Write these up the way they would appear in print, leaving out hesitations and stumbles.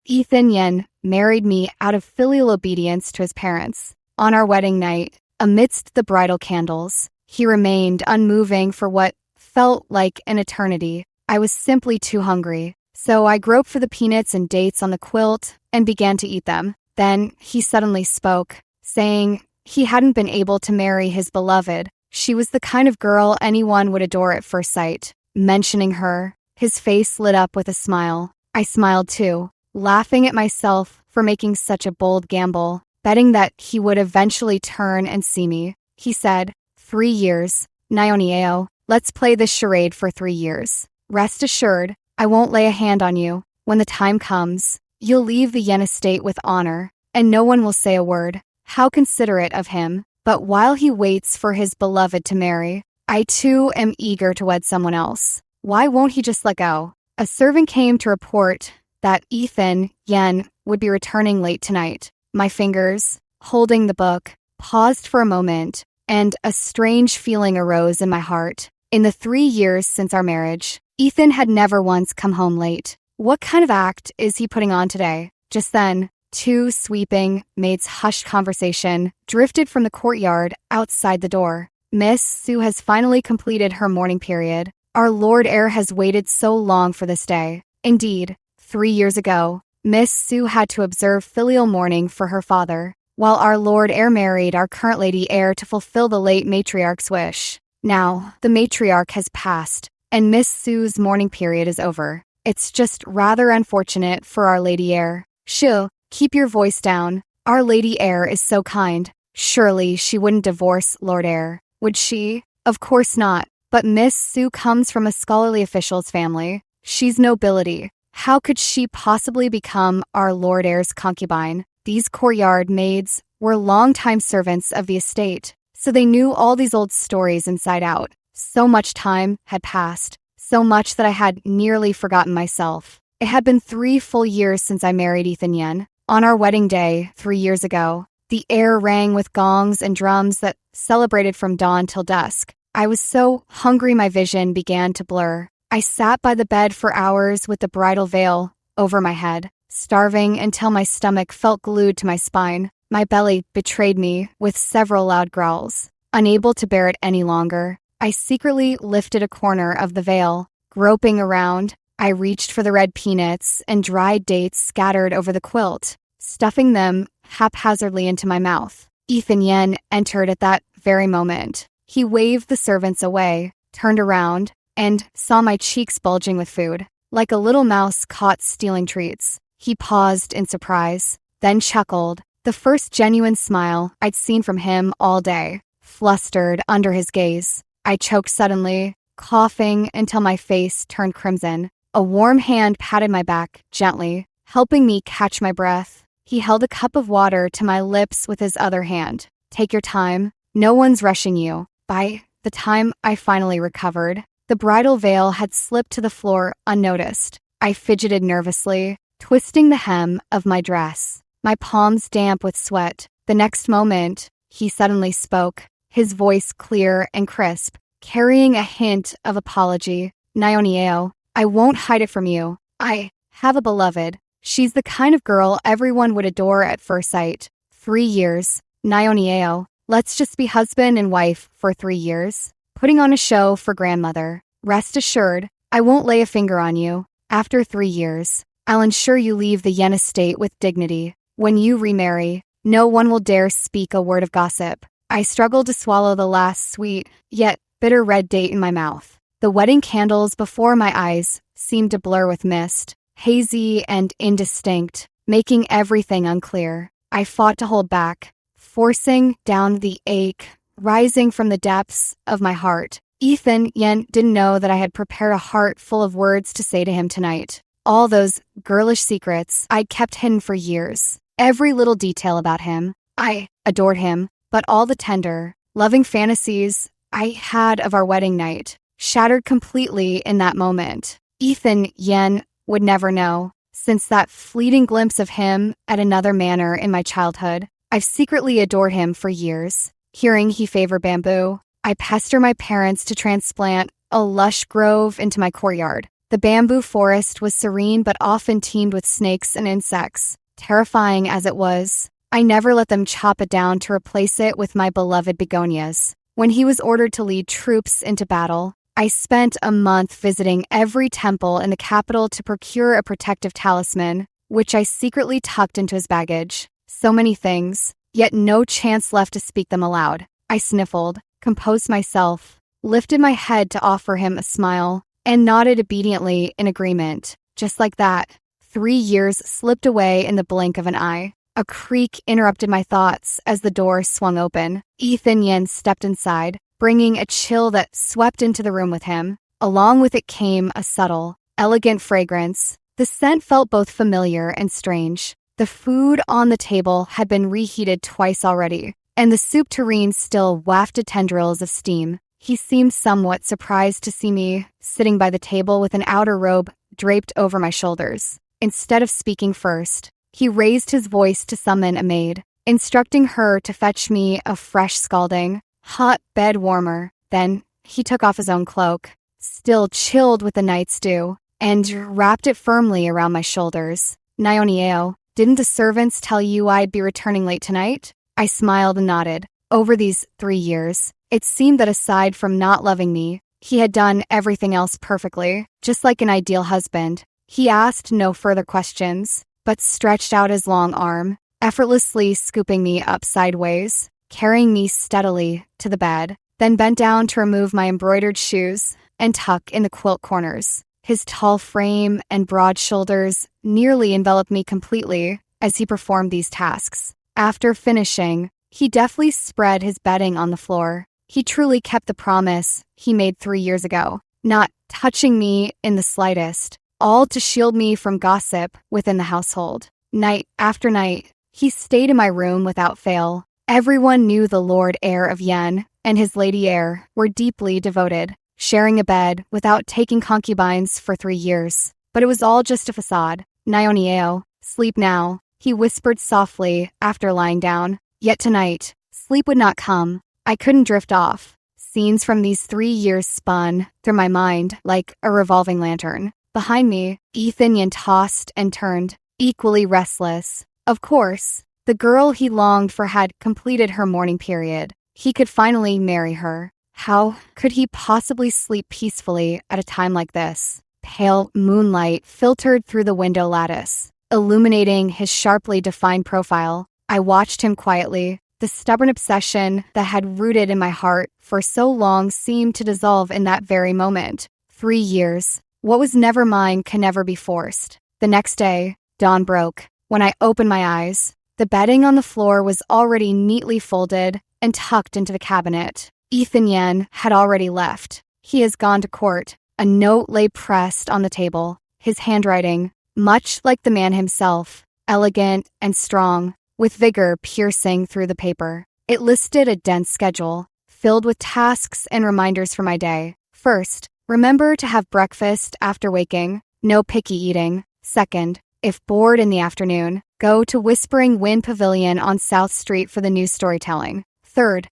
Ethan Yen married me out of filial obedience to his parents. On our wedding night, amidst the bridal candles, he remained unmoving for what felt like an eternity. I was simply too hungry, so I groped for the peanuts and dates on the quilt and began to eat them. Then he suddenly spoke, saying he hadn't been able to marry his beloved. She was the kind of girl anyone would adore at first sight. Mentioning her, his face lit up with a smile. I smiled too, laughing at myself for making such a bold gamble, betting that he would eventually turn and see me. He said, 3 years, Nyonieo, let's play this charade for 3 years. Rest assured, I won't lay a hand on you. When the time comes, you'll leave the Yen estate with honor, and no one will say a word. How considerate of him. But while he waits for his beloved to marry, I too am eager to wed someone else. Why won't he just let go? A servant came to report that Ethan Yen would be returning late tonight. My fingers, holding the book, paused for a moment, and a strange feeling arose in my heart. In the 3 years since our marriage, Ethan had never once come home late. What kind of act is he putting on today? Just then, 2 sweeping maids' hushed conversation drifted from the courtyard outside the door. Miss Sue has finally completed her mourning period. Our Lord Heir has waited so long for this day. Indeed, 3 years ago, Miss Sue had to observe filial mourning for her father, while our Lord Heir married our current Lady Heir to fulfill the late matriarch's wish. Now, the matriarch has passed, and Miss Sue's mourning period is over. It's just rather unfortunate for our Lady Heir. Shoo, keep your voice down. Our Lady Heir is so kind. Surely she wouldn't divorce Lord Heir, would she? Of course not. But Miss Sue comes from a scholarly official's family. She's nobility. How could she possibly become our Lord Heir's concubine? These courtyard maids were longtime servants of the estate, so they knew all these old stories inside out. So much time had passed, so much that I had nearly forgotten myself. It had been 3 full years since I married Ethan Yen. On our wedding day, 3 years ago, the air rang with gongs and drums that celebrated from dawn till dusk. I was so hungry my vision began to blur. I sat by the bed for hours with the bridal veil over my head, starving until my stomach felt glued to my spine. My belly betrayed me with several loud growls. Unable to bear it any longer, I secretly lifted a corner of the veil. Groping around, I reached for the red peanuts and dried dates scattered over the quilt, stuffing them haphazardly into my mouth. Ethan Yen entered at that very moment. He waved the servants away, turned around, and saw my cheeks bulging with food. Like a little mouse caught stealing treats, he paused in surprise, then chuckled, the first genuine smile I'd seen from him all day. Flustered under his gaze, I choked suddenly, coughing until my face turned crimson. A warm hand patted my back gently, helping me catch my breath. He held a cup of water to my lips with his other hand. Take your time. No one's rushing you. By the time I finally recovered, the bridal veil had slipped to the floor unnoticed. I fidgeted nervously, twisting the hem of my dress, my palms damp with sweat. The next moment, he suddenly spoke, his voice clear and crisp, carrying a hint of apology. Nyonieo, I won't hide it from you. I have a beloved. She's the kind of girl everyone would adore at first sight. 3 years. Nyonieo, let's just be husband and wife for 3 years. Putting on a show for grandmother. Rest assured, I won't lay a finger on you. After 3 years, I'll ensure you leave the Yen estate with dignity. When you remarry, no one will dare speak a word of gossip. I struggled to swallow the last sweet, yet bitter red date in my mouth. The wedding candles before my eyes seemed to blur with mist, hazy and indistinct, making everything unclear. I fought to hold back, forcing down the ache rising from the depths of my heart. Ethan Yen didn't know that I had prepared a heart full of words to say to him tonight. All those girlish secrets I'd kept hidden for years. Every little detail about him. I adored him, but all the tender, loving fantasies I had of our wedding night shattered completely in that moment. Ethan Yen would never know, since that fleeting glimpse of him at another manor in my childhood. I've secretly adored him for years. Hearing he favored bamboo, I pester my parents to transplant a lush grove into my courtyard. The bamboo forest was serene but often teemed with snakes and insects. Terrifying as it was, I never let them chop it down to replace it with my beloved begonias. When he was ordered to lead troops into battle, I spent a month visiting every temple in the capital to procure a protective talisman, which I secretly tucked into his baggage. So many things, yet no chance left to speak them aloud. I sniffled, composed myself, lifted my head to offer him a smile, and nodded obediently in agreement. Just like that, 3 years slipped away in the blink of an eye. A creak interrupted my thoughts as the door swung open. Ethan Yin stepped inside, bringing a chill that swept into the room with him. Along with it came a subtle, elegant fragrance. The scent felt both familiar and strange. The food on the table had been reheated twice already, and the soup tureen still wafted tendrils of steam. He seemed somewhat surprised to see me sitting by the table with an outer robe draped over my shoulders. Instead of speaking first, he raised his voice to summon a maid, instructing her to fetch me a fresh scalding, hot bed warmer. Then he took off his own cloak, still chilled with the night's dew, and wrapped it firmly around my shoulders. Naionieo, didn't the servants tell you I'd be returning late tonight? I smiled and nodded. Over these 3 years, it seemed that aside from not loving me, he had done everything else perfectly, just like an ideal husband. He asked no further questions, but stretched out his long arm, effortlessly scooping me up sideways, carrying me steadily to the bed, then bent down to remove my embroidered shoes and tuck in the quilt corners. His tall frame and broad shoulders nearly enveloped me completely as he performed these tasks. After finishing, he deftly spread his bedding on the floor. He truly kept the promise he made 3 years ago, not touching me in the slightest, all to shield me from gossip within the household. Night after night, he stayed in my room without fail. Everyone knew the Lord Heir of Yen and his Lady Heir were deeply devoted, sharing a bed without taking concubines for 3 years. But it was all just a facade. Naionieo, sleep now, he whispered softly after lying down. Yet tonight, sleep would not come. I couldn't drift off. Scenes from these 3 years spun through my mind like a revolving lantern. Behind me, Ethan Yin tossed and turned, equally restless. Of course, the girl he longed for had completed her mourning period. He could finally marry her. How could he possibly sleep peacefully at a time like this? Pale moonlight filtered through the window lattice, illuminating his sharply defined profile. I watched him quietly. The stubborn obsession that had rooted in my heart for so long seemed to dissolve in that very moment. 3 years. What was never mine can never be forced. The next day, dawn broke. When I opened my eyes, the bedding on the floor was already neatly folded and tucked into the cabinet. Ethan Yen had already left. He has gone to court. A note lay pressed on the table. His handwriting, much like the man himself, elegant and strong, with vigor piercing through the paper. It listed a dense schedule, filled with tasks and reminders for my day. First, remember to have breakfast after waking. No picky eating. Second, if bored in the afternoon, go to Whispering Wind Pavilion on South Street for the news storytelling. Third,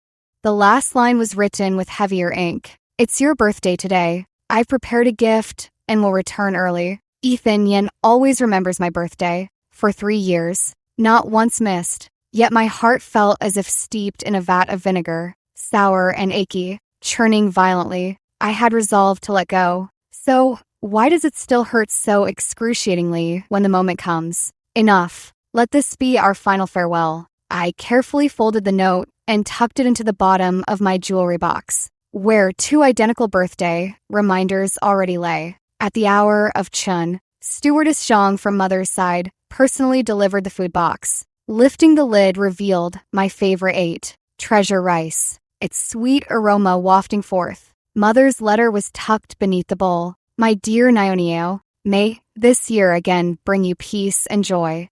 the last line was written with heavier ink. It's your birthday today. I've prepared a gift and will return early. Ethan Yin always remembers my birthday. For 3 years. Not once missed. Yet my heart felt as if steeped in a vat of vinegar, sour and achy, churning violently. I had resolved to let go. So, why does it still hurt so excruciatingly when the moment comes? Enough. Let this be our final farewell. I carefully folded the note and tucked it into the bottom of my jewelry box, where 2 identical birthday reminders already lay. At the hour of Chun, Stewardess Zhang from mother's side personally delivered the food box. Lifting the lid revealed my favorite 8, treasure rice, its sweet aroma wafting forth. Mother's letter was tucked beneath the bowl. My dear Naionieo, may this year again bring you peace and joy.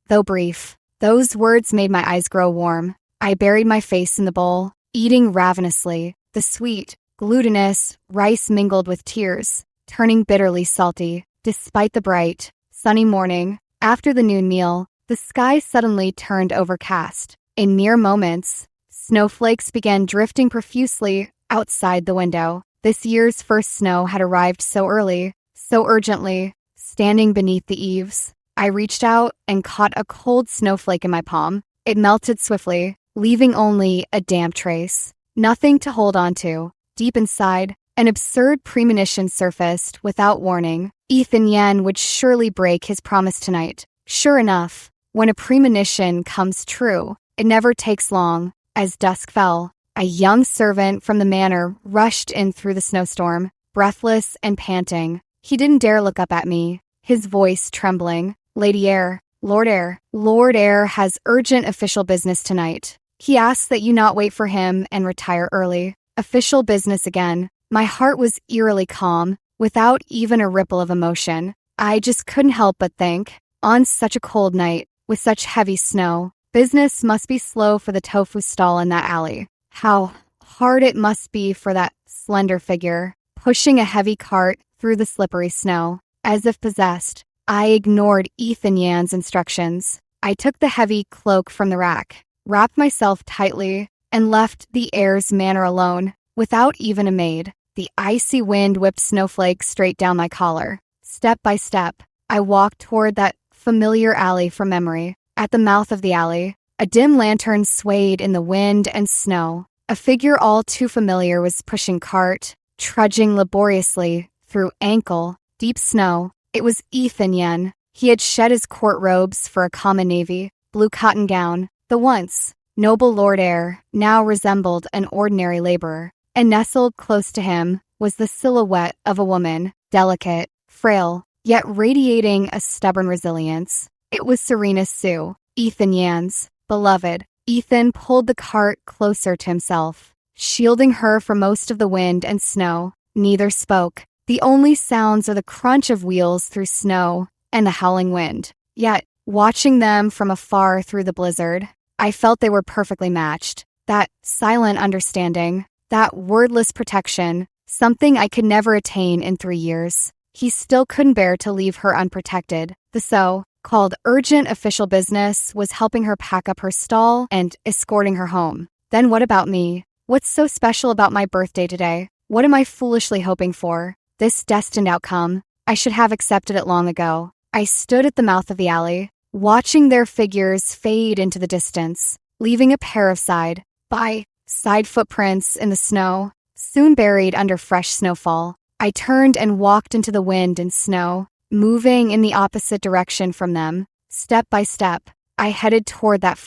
Though brief, those words made my eyes grow warm. I buried my face in the bowl, eating ravenously. The sweet, glutinous rice mingled with tears, turning bitterly salty. Despite the bright, sunny morning, after the noon meal, the sky suddenly turned overcast. In mere moments, snowflakes began drifting profusely outside the window. This year's first snow had arrived so early, so urgently, standing beneath the eaves. I reached out and caught a cold snowflake in my palm. It melted swiftly, leaving only a damp trace. Nothing to hold on to. Deep inside, an absurd premonition surfaced without warning. Ethan Yen would surely break his promise tonight. Sure enough, when a premonition comes true, it never takes long. As dusk fell, a young servant from the manor rushed in through the snowstorm, breathless and panting. He didn't dare look up at me, his voice trembling. Lady Eyre, Lord Eyre has urgent official business tonight. He asks that you not wait for him and retire early. Official business again. My heart was eerily calm, without even a ripple of emotion. I just couldn't help but think, on such a cold night, with such heavy snow, business must be slow for the tofu stall in that alley. How hard it must be for that slender figure, pushing a heavy cart through the slippery snow. As if possessed, I ignored Ethan Yan's instructions. I took the heavy cloak from the rack, wrapped myself tightly, and left the heir's manor alone, without even a maid. The icy wind whipped snowflakes straight down my collar. Step by step, I walked toward that familiar alley from memory. At the mouth of the alley, a dim lantern swayed in the wind and snow. A figure all too familiar was pushing cart, trudging laboriously through ankle-deep snow. It was Ethan Yen. He had shed his court robes for a common navy blue cotton gown. The once noble Lord Eyre now resembled an ordinary laborer, and nestled close to him was the silhouette of a woman, delicate, frail, yet radiating a stubborn resilience. It was Serena Sue, Ethan Yan's beloved. Ethan pulled the cart closer to himself, shielding her from most of the wind and snow. Neither spoke. The only sounds are the crunch of wheels through snow and the howling wind. Yet, watching them from afar through the blizzard, I felt they were perfectly matched. That silent understanding, that wordless protection, something I could never attain in 3 years. He still couldn't bear to leave her unprotected. The so-called urgent official business was helping her pack up her stall and escorting her home. Then what about me? What's so special about my birthday today? What am I foolishly hoping for? This destined outcome. I should have accepted it long ago. I stood at the mouth of the alley, watching their figures fade into the distance, leaving a pair of side-by-side footprints in the snow, soon buried under fresh snowfall. I turned and walked into the wind and snow, moving in the opposite direction from them. Step by step, I headed toward that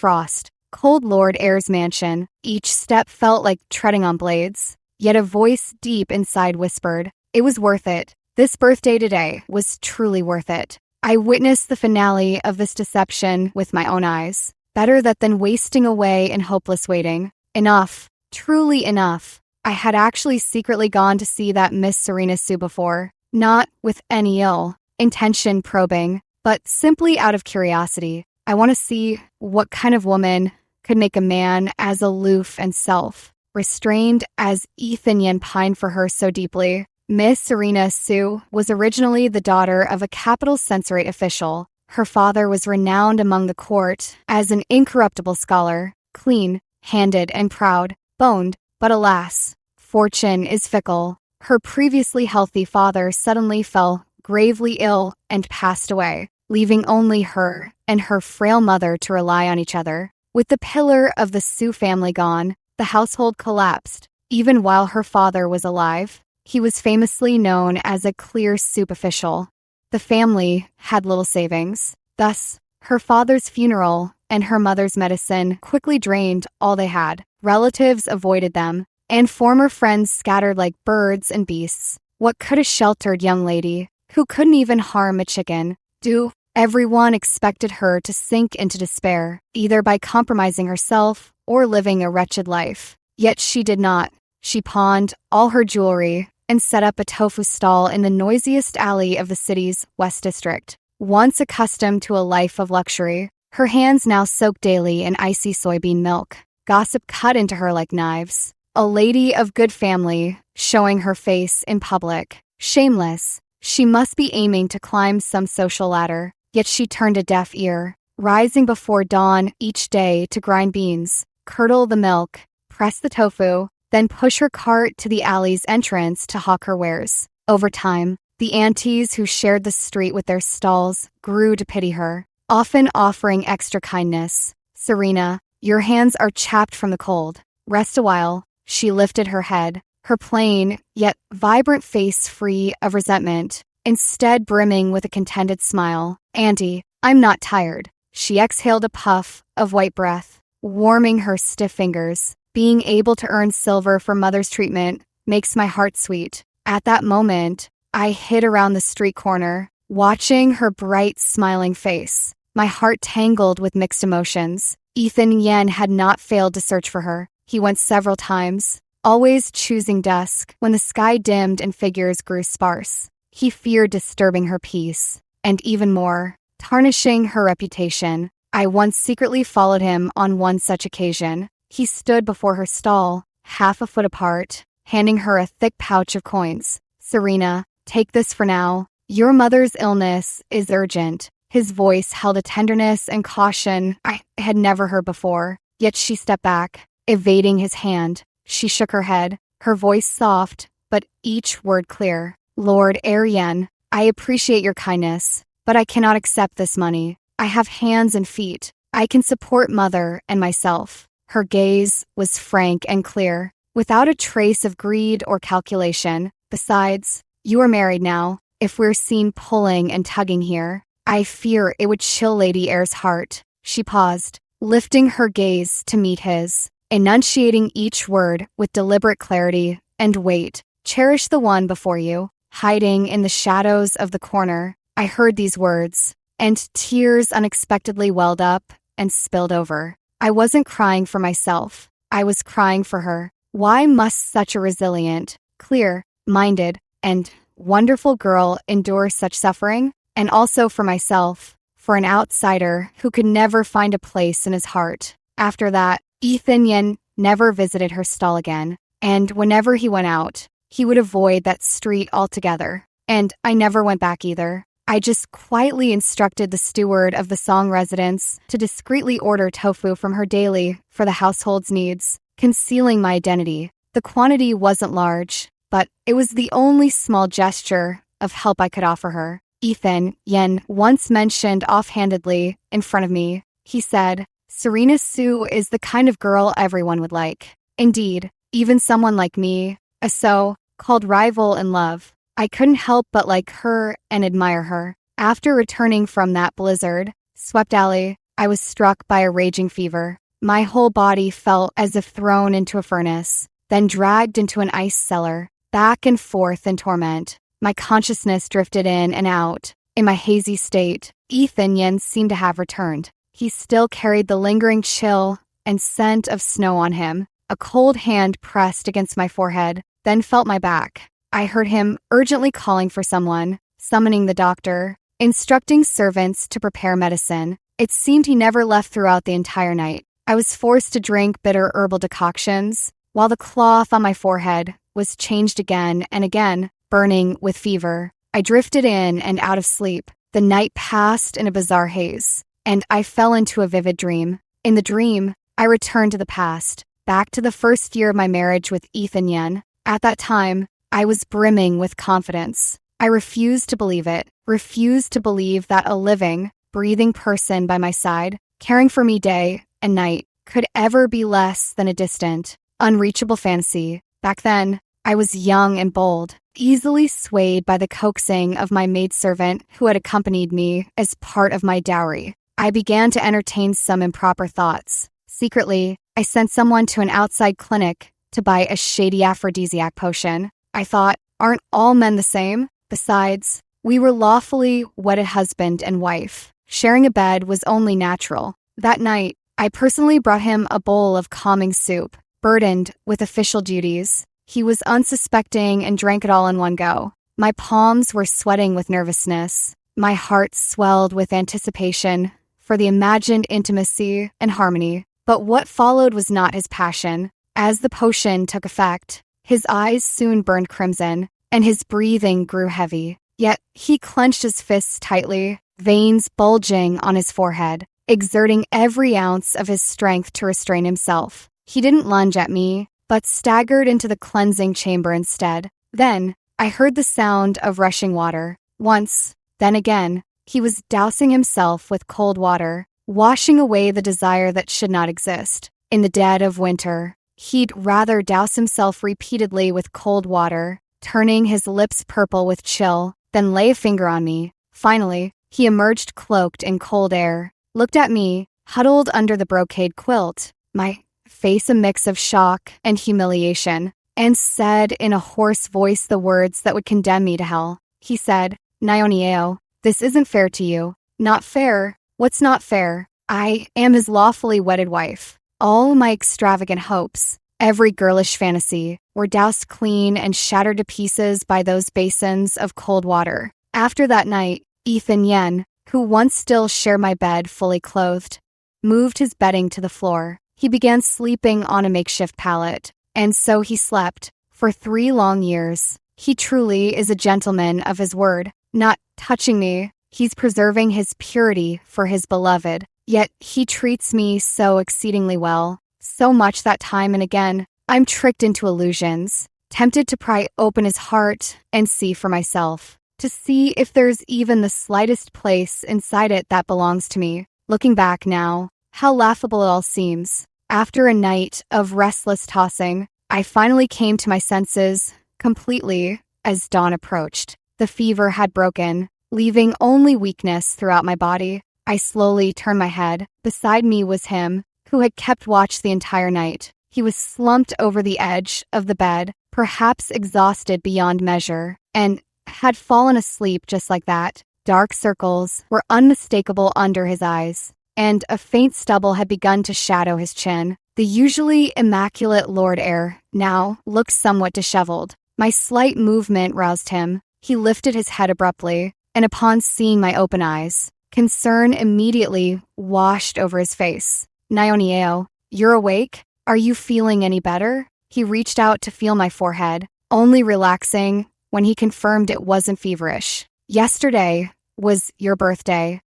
cold Lord Eyre's mansion. Each step felt like treading on blades, yet a voice deep inside whispered, it was worth it. This birthday today was truly worth it. I witnessed the finale of this deception with my own eyes. Better that than wasting away in hopeless waiting. Enough. Truly enough. I had actually secretly gone to see that Miss Serena Sue before. Not with any ill intention probing, but simply out of curiosity. I want to see what kind of woman could make a man as aloof and self-restrained as Ethan Yen pined for her so deeply. Miss Serena Sue was originally the daughter of a capital censorate official. Her father was renowned among the court as an incorruptible scholar, clean-handed and proud-boned, but alas, fortune is fickle. Her previously healthy father suddenly fell gravely ill and passed away, leaving only her and her frail mother to rely on each other. With the pillar of the Sue family gone, the household collapsed. Even while her father was alive, he was famously known as a clear soup official. The family had little savings. Thus, her father's funeral and her mother's medicine quickly drained all they had. Relatives avoided them, and former friends scattered like birds and beasts. What could a sheltered young lady, who couldn't even harm a chicken, do? Everyone expected her to sink into despair, either by compromising herself or living a wretched life. Yet she did not. She pawned all her jewelry and set up a tofu stall in the noisiest alley of the city's West District. Once accustomed to a life of luxury, her hands now soaked daily in icy soybean milk. Gossip cut into her like knives. A lady of good family, showing her face in public. Shameless. She must be aiming to climb some social ladder, yet she turned a deaf ear, rising before dawn each day to grind beans, curdle the milk, press the tofu, then push her cart to the alley's entrance to hawk her wares. Over time, The aunties who shared the street with their stalls grew to pity her, often offering extra kindness. "Serena, your hands are chapped from the cold. Rest a while." She lifted her head, her plain, yet vibrant face free of resentment, instead brimming with a contented smile. "Auntie, I'm not tired." She exhaled a puff of white breath, warming her stiff fingers. "Being able to earn silver for mother's treatment makes my heart sweet." At that moment, I hid around the street corner, watching her bright, smiling face. My heart tangled with mixed emotions. Ethan Yen had not failed to search for her. He went several times, always choosing dusk when the sky dimmed and figures grew sparse. He feared disturbing her peace, and even more, tarnishing her reputation. I once secretly followed him on one such occasion. He stood before her stall, half a foot apart, handing her a thick pouch of coins. "Serena, take this for now. Your mother's illness is urgent." His voice held a tenderness and caution I had never heard before, yet she stepped back, evading his hand. She shook her head, her voice soft, but each word clear. "Lord Yen, I appreciate your kindness, but I cannot accept this money. I have hands and feet. I can support mother and myself." Her gaze was frank and clear, without a trace of greed or calculation. "Besides, you are married now. If we're seen pulling and tugging here, I fear it would chill Lady Ayre's heart." She paused, lifting her gaze to meet his, enunciating each word with deliberate clarity and weight. "Cherish the one before you." Hiding in the shadows of the corner, I heard these words, and tears unexpectedly welled up and spilled over. I wasn't crying for myself. I was crying for her. Why must such a resilient, clear-minded, and wonderful girl endure such suffering? And also for myself, for an outsider who could never find a place in his heart. After that, Ethan Yen never visited her stall again, and whenever he went out, he would avoid that street altogether. And I never went back either. I just quietly instructed the steward of the Song residence to discreetly order tofu from her daily for the household's needs, concealing my identity. The quantity wasn't large, but it was the only small gesture of help I could offer her. Ethan Yen once mentioned offhandedly in front of me. He said, "Serena Sue is the kind of girl everyone would like." Indeed, even someone like me, a so-called rival in love. I couldn't help but like her and admire her. After returning from that blizzard swept alley, I was struck by a raging fever. My whole body felt as if thrown into a furnace, then dragged into an ice cellar, back and forth in torment. My consciousness drifted in and out. In my hazy state, Ethan Yen seemed to have returned. He still carried the lingering chill and scent of snow on him. A cold hand pressed against my forehead, then felt my back. I heard him urgently calling for someone, summoning the doctor, instructing servants to prepare medicine. It seemed he never left throughout the entire night. I was forced to drink bitter herbal decoctions, while the cloth on my forehead was changed again and again, burning with fever. I drifted in and out of sleep. The night passed in a bizarre haze, and I fell into a vivid dream. In the dream, I returned to the past, back to the first year of my marriage with Ethan Yen. At that time, I was brimming with confidence. I refused to believe it, refused to believe that a living, breathing person by my side, caring for me day and night, could ever be less than a distant, unreachable fantasy. Back then, I was young and bold, easily swayed by the coaxing of my maidservant who had accompanied me as part of my dowry. I began to entertain some improper thoughts. Secretly, I sent someone to an outside clinic to buy a shady aphrodisiac potion. I thought, aren't all men the same? Besides, we were lawfully wedded husband and wife. Sharing a bed was only natural. That night, I personally brought him a bowl of calming soup, burdened with official duties. He was unsuspecting and drank it all in one go. My palms were sweating with nervousness. My heart swelled with anticipation for the imagined intimacy and harmony. But what followed was not his passion. As the potion took effect, his eyes soon burned crimson, and his breathing grew heavy. Yet he clenched his fists tightly, veins bulging on his forehead, exerting every ounce of his strength to restrain himself. He didn't lunge at me, but staggered into the cleansing chamber instead. Then, I heard the sound of rushing water. Once, then again, he was dousing himself with cold water, washing away the desire that should not exist. In the dead of winter, he'd rather douse himself repeatedly with cold water, turning his lips purple with chill, than lay a finger on me. Finally, he emerged cloaked in cold air, looked at me, huddled under the brocade quilt, my face a mix of shock and humiliation, and said in a hoarse voice the words that would condemn me to hell. He said, "Naonieo, this isn't fair to you." Not fair? What's not fair? I am his lawfully wedded wife. All my extravagant hopes, every girlish fantasy, were doused clean and shattered to pieces by those basins of cold water. After that night, Ethan Yen, who once still shared my bed fully clothed, moved his bedding to the floor. He began sleeping on a makeshift pallet, and so he slept for 3 long years. He truly is a gentleman of his word. Not touching me, he's preserving his purity for his beloved. Yet he treats me so exceedingly well, so much that time and again, I'm tricked into illusions, tempted to pry open his heart and see for myself, to see if there's even the slightest place inside it that belongs to me. Looking back now, how laughable it all seems. After a night of restless tossing, I finally came to my senses completely as dawn approached. The fever had broken, leaving only weakness throughout my body. I slowly turned my head. Beside me was him, who had kept watch the entire night. He was slumped over the edge of the bed, perhaps exhausted beyond measure, and had fallen asleep just like that. Dark circles were unmistakable under his eyes, and a faint stubble had begun to shadow his chin. The usually immaculate Lord Heir now looked somewhat disheveled. My slight movement roused him. He lifted his head abruptly, and upon seeing my open eyes, concern immediately washed over his face. "Naonieo, you're awake? Are you feeling any better?" He reached out to feel my forehead, only relaxing when he confirmed it wasn't feverish. "Yesterday was your birthday."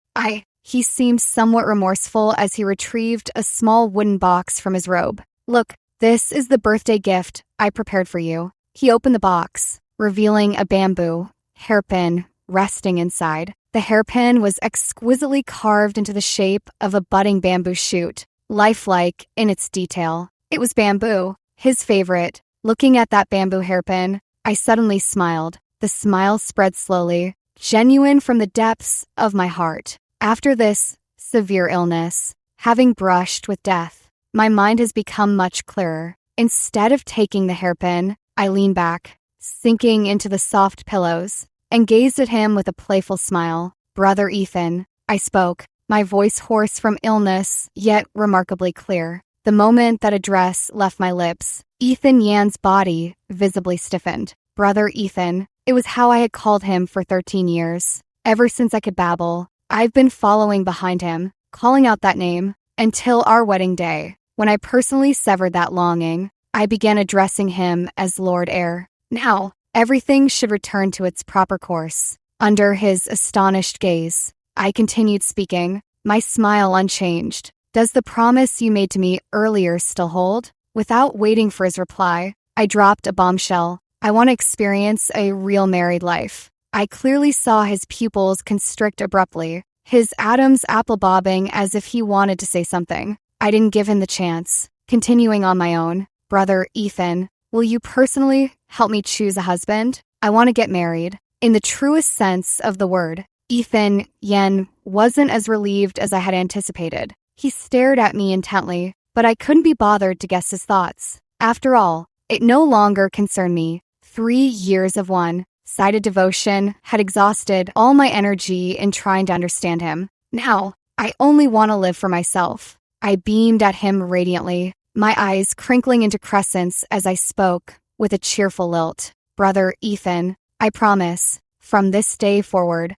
He seemed somewhat remorseful as he retrieved a small wooden box from his robe. "Look, this is the birthday gift I prepared for you." He opened the box, revealing a bamboo hairpin resting inside. The hairpin was exquisitely carved into the shape of a budding bamboo shoot, lifelike in its detail. It was bamboo, his favorite. Looking at that bamboo hairpin, I suddenly smiled. The smile spread slowly, genuine from the depths of my heart. After this severe illness, having brushed with death, my mind has become much clearer. Instead of taking the hairpin, I leaned back, sinking into the soft pillows, and gazed at him with a playful smile. "Brother Ethan," I spoke, my voice hoarse from illness, yet remarkably clear. The moment that address left my lips, Ethan Yan's body visibly stiffened. Brother Ethan, it was how I had called him for 13 years. Ever since I could babble, I've been following behind him, calling out that name, until our wedding day. When I personally severed that longing, I began addressing him as Lord Heir. Now, everything should return to its proper course. Under his astonished gaze, I continued speaking, my smile unchanged. "Does the promise you made to me earlier still hold?" Without waiting for his reply, I dropped a bombshell. "I want to experience a real married life." I clearly saw his pupils constrict abruptly, his atoms apple-bobbing as if he wanted to say something. I didn't give him the chance. Continuing on my own, "Brother Ethan, will you personally help me choose a husband? I want to get married." In the truest sense of the word, Ethan Yen wasn't as relieved as I had anticipated. He stared at me intently, but I couldn't be bothered to guess his thoughts. After all, it no longer concerned me. 3 years of one-sided devotion had exhausted all my energy in trying to understand him. Now, I only want to live for myself. I beamed at him radiantly, my eyes crinkling into crescents as I spoke with a cheerful lilt. "Brother Ethan, I promise, from this day forward,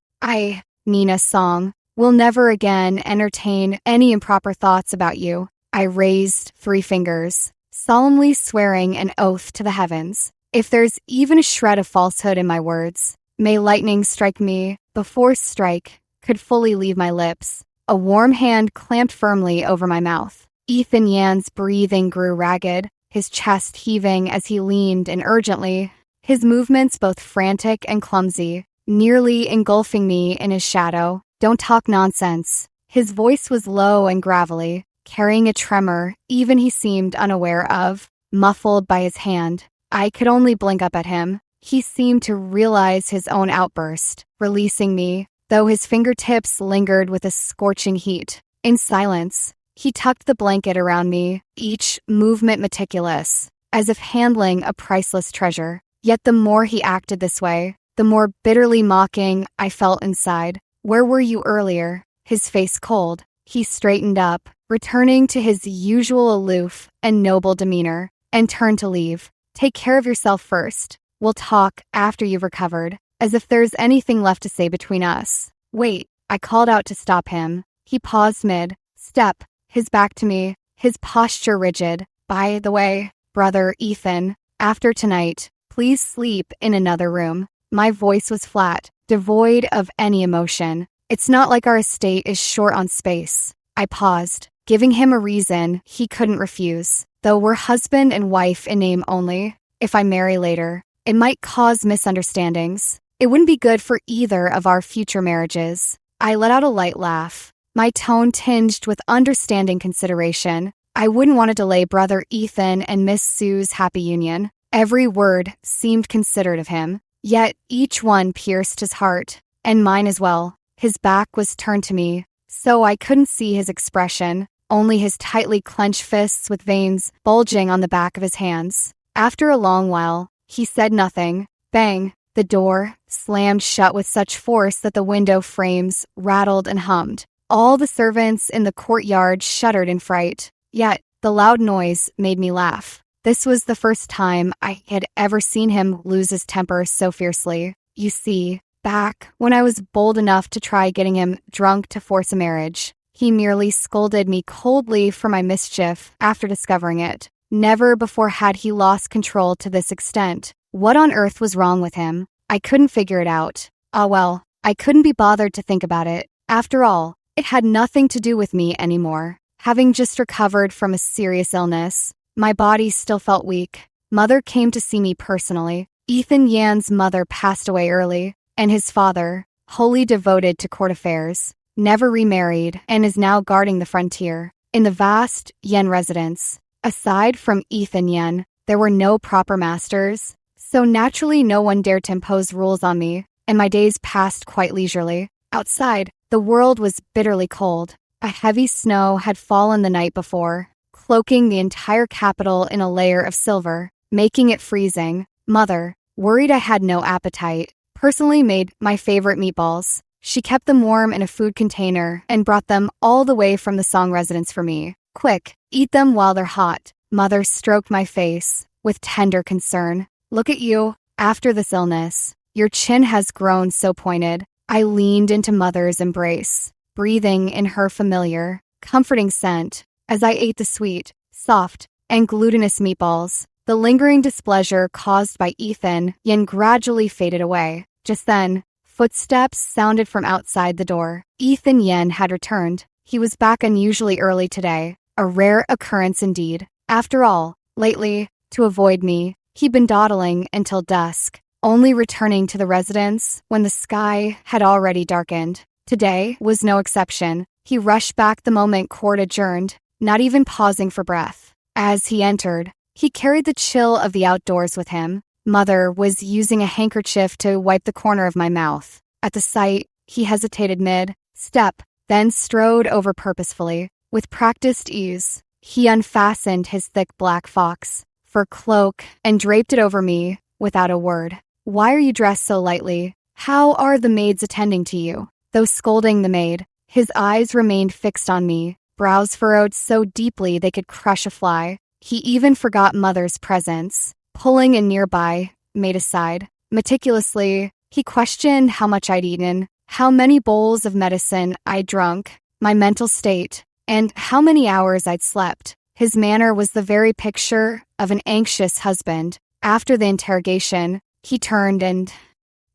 Nina's song, will never again entertain any improper thoughts about you." I raised 3 fingers, solemnly swearing an oath to the heavens. If there's even a shred of falsehood in my words, may lightning strike me before strike could fully leave my lips. A warm hand clamped firmly over my mouth. Ethan Yan's breathing grew ragged, his chest heaving as he leaned and urgently, his movements both frantic and clumsy, nearly engulfing me in his shadow. "Don't talk nonsense." His voice was low and gravelly, carrying a tremor even he seemed unaware of, muffled by his hand. I could only blink up at him. He seemed to realize his own outburst, releasing me, though his fingertips lingered with a scorching heat. In silence, he tucked the blanket around me, each movement meticulous, as if handling a priceless treasure. Yet the more he acted this way, the more bitterly mocking I felt inside. "Where were you earlier?" His face cold, he straightened up, returning to his usual aloof and noble demeanor, and turned to leave. "Take care of yourself first. We'll talk after you've recovered," as if there's anything left to say between us. "Wait," I called out to stop him. He paused mid-step, his back to me, his posture rigid. "By the way, brother Ethan, after tonight, please sleep in another room." My voice was flat, devoid of any emotion. "It's not like our estate is short on space." I paused, giving him a reason he couldn't refuse. "Though we're husband and wife in name only, if I marry later, it might cause misunderstandings. It wouldn't be good for either of our future marriages." I let out a light laugh, my tone tinged with understanding consideration. I wouldn't want to delay brother Ethan and Miss Sue's happy union. Every word seemed considered of him, yet each one pierced his heart, and mine as well. His back was turned to me, so I couldn't see his expression, only his tightly clenched fists with veins bulging on the back of his hands. After a long while, he said nothing. Bang! The door slammed shut with such force that the window frames rattled and hummed. All the servants in the courtyard shuddered in fright, yet the loud noise made me laugh. This was the first time I had ever seen him lose his temper so fiercely. You see, back when I was bold enough to try getting him drunk to force a marriage, he merely scolded me coldly for my mischief after discovering it. Never before had he lost control to this extent. What on earth was wrong with him? I couldn't figure it out. Ah well, I couldn't be bothered to think about it. After all, it had nothing to do with me anymore. Having just recovered from a serious illness, my body still felt weak. Mother came to see me personally. Ethan Yan's mother passed away early, and his father, wholly devoted to court affairs, never remarried and is now guarding the frontier. In the vast Yan residence, aside from Ethan Yan, there were no proper masters, so naturally no one dared to impose rules on me, and my days passed quite leisurely. Outside, the world was bitterly cold. A heavy snow had fallen the night before, cloaking the entire capital in a layer of silver, making it freezing. Mother, worried I had no appetite, personally made my favorite meatballs. She kept them warm in a food container and brought them all the way from the Song residence for me. "Quick, eat them while they're hot." Mother stroked my face with tender concern. "Look at you, after this illness. Your chin has grown so pointed." I leaned into Mother's embrace, breathing in her familiar, comforting scent as I ate the sweet, soft, and glutinous meatballs. The lingering displeasure caused by Ethan Yan gradually faded away. Just then, footsteps sounded from outside the door. Ethan Yan had returned. He was back unusually early today, a rare occurrence indeed. After all, lately, to avoid me, he'd been dawdling until dusk, only returning to the residence when the sky had already darkened. Today was no exception. He rushed back the moment court adjourned, not even pausing for breath. As he entered, he carried the chill of the outdoors with him. Mother was using a handkerchief to wipe the corner of my mouth. At the sight, he hesitated mid-step, then strode over purposefully. With practiced ease, he unfastened his thick black fox fur cloak and draped it over me without a word. "Why are you dressed so lightly? How are the maids attending to you?" Though scolding the maid, his eyes remained fixed on me, brows furrowed so deeply they could crush a fly. He even forgot Mother's presence. Pulling in nearby, made aside. Meticulously, he questioned how much I'd eaten, how many bowls of medicine I'd drunk, my mental state, and how many hours I'd slept. His manner was the very picture of an anxious husband. After the interrogation, he turned and,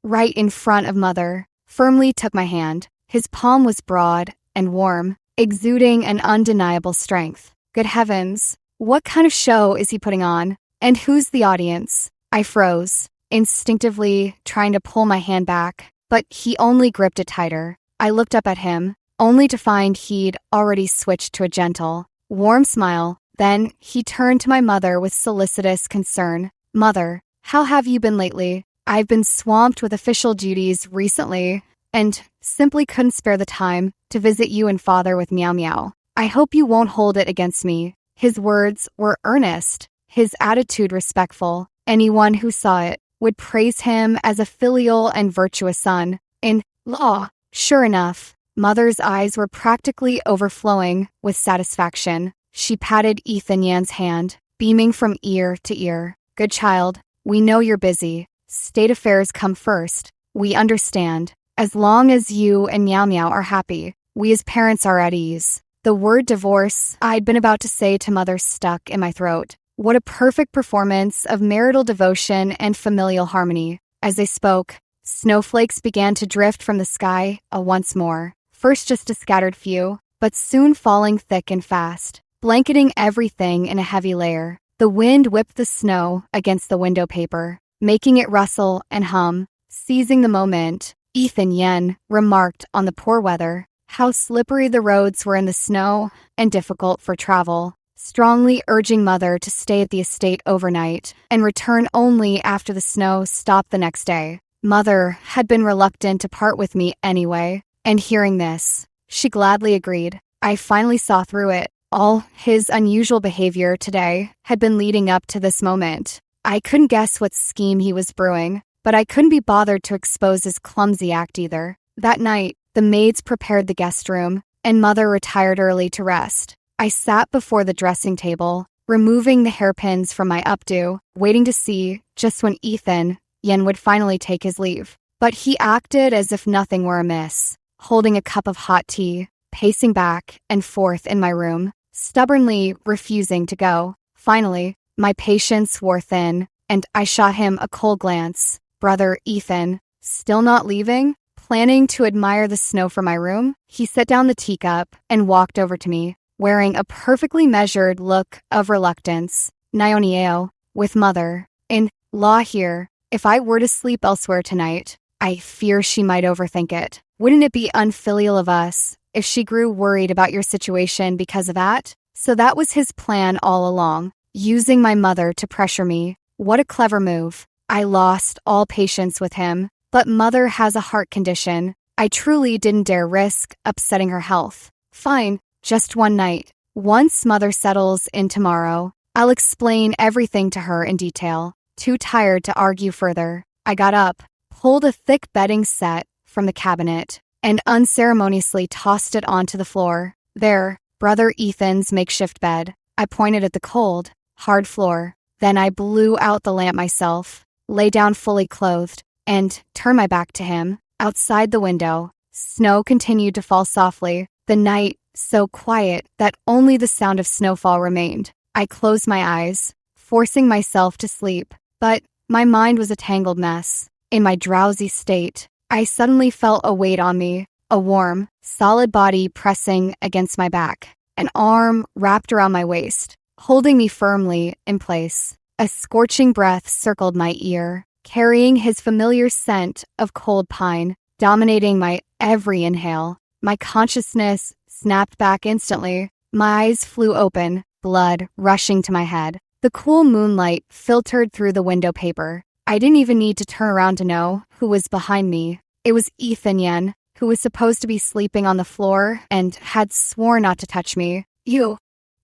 right in front of Mother, firmly took my hand. His palm was broad and warm, exuding an undeniable strength. Good heavens, what kind of show is he putting on? And who's the audience? I froze. instinctively trying to pull my hand back, but he only gripped it tighter. I looked up at him, only to find he'd already switched to a gentle, warm smile. Then he turned to my mother with solicitous concern. "Mother, how have you been lately? I've been swamped with official duties recently and simply couldn't spare the time to visit you and father with Meow Meow. I hope you won't hold it against me." His words were earnest, his attitude respectful. Anyone who saw it would praise him as a filial and virtuous son-in-law. Sure enough, Mother's eyes were practically overflowing with satisfaction. She patted Ethan Yan's hand, beaming from ear to ear. "Good child, we know you're busy. State affairs come first. We understand. As long as you and Meow Meow are happy, we as parents are at ease." The word divorce I'd been about to say to Mother stuck in my throat. What a perfect performance of marital devotion and familial harmony. As they spoke, snowflakes began to drift from the sky once more. First just a scattered few, but soon falling thick and fast, blanketing everything in a heavy layer. The wind whipped the snow against the window paper, making it rustle and hum. Seizing the moment, Ethan Yen remarked on the poor weather, how slippery the roads were in the snow and difficult for travel, strongly urging Mother to stay at the estate overnight and return only after the snow stopped the next day. Mother had been reluctant to part with me anyway, and hearing this, she gladly agreed. I finally saw through it. All his unusual behavior today had been leading up to this moment. I couldn't guess what scheme he was brewing, but I couldn't be bothered to expose his clumsy act either. That night, the maids prepared the guest room, and Mother retired early to rest. I sat before the dressing table, removing the hairpins from my updo, waiting to see just when Ethan Yen would finally take his leave. But he acted as if nothing were amiss, holding a cup of hot tea, pacing back and forth in my room, stubbornly refusing to go. Finally, my patience wore thin, and I shot him a cold glance. "Brother Ethan, still not leaving?" Planning to admire the snow from my room, he set down the teacup and walked over to me, wearing a perfectly measured look of reluctance. "Naionieo, with Mother-in-law here, if I were to sleep elsewhere tonight, I fear she might overthink it. Wouldn't it be unfilial of us if she grew worried about your situation because of that?" So that was his plan all along, using my mother to pressure me. What a clever move. I lost all patience with him, but Mother has a heart condition. I truly didn't dare risk upsetting her health. Fine, just one night. Once Mother settles in tomorrow, I'll explain everything to her in detail. Too tired to argue further, I got up, pulled a thick bedding set from the cabinet, and unceremoniously tossed it onto the floor. "There, Brother Ethan's makeshift bed." I pointed at the cold, hard floor. Then I blew out the lamp myself, lay down fully clothed, and turned my back to him. Outside the window, snow continued to fall softly, the night so quiet that only the sound of snowfall remained. I closed my eyes, forcing myself to sleep, but my mind was a tangled mess. In my drowsy state, I suddenly felt a weight on me, a warm, solid body pressing against my back, an arm wrapped around my waist, holding me firmly in place. A scorching breath circled my ear, carrying his familiar scent of cold pine, dominating my every inhale. My consciousness snapped back instantly. My eyes flew open, blood rushing to my head. The cool moonlight filtered through the window paper. I didn't even need to turn around to know who was behind me. It was Ethan Yen, who was supposed to be sleeping on the floor and had sworn not to touch me. "You!"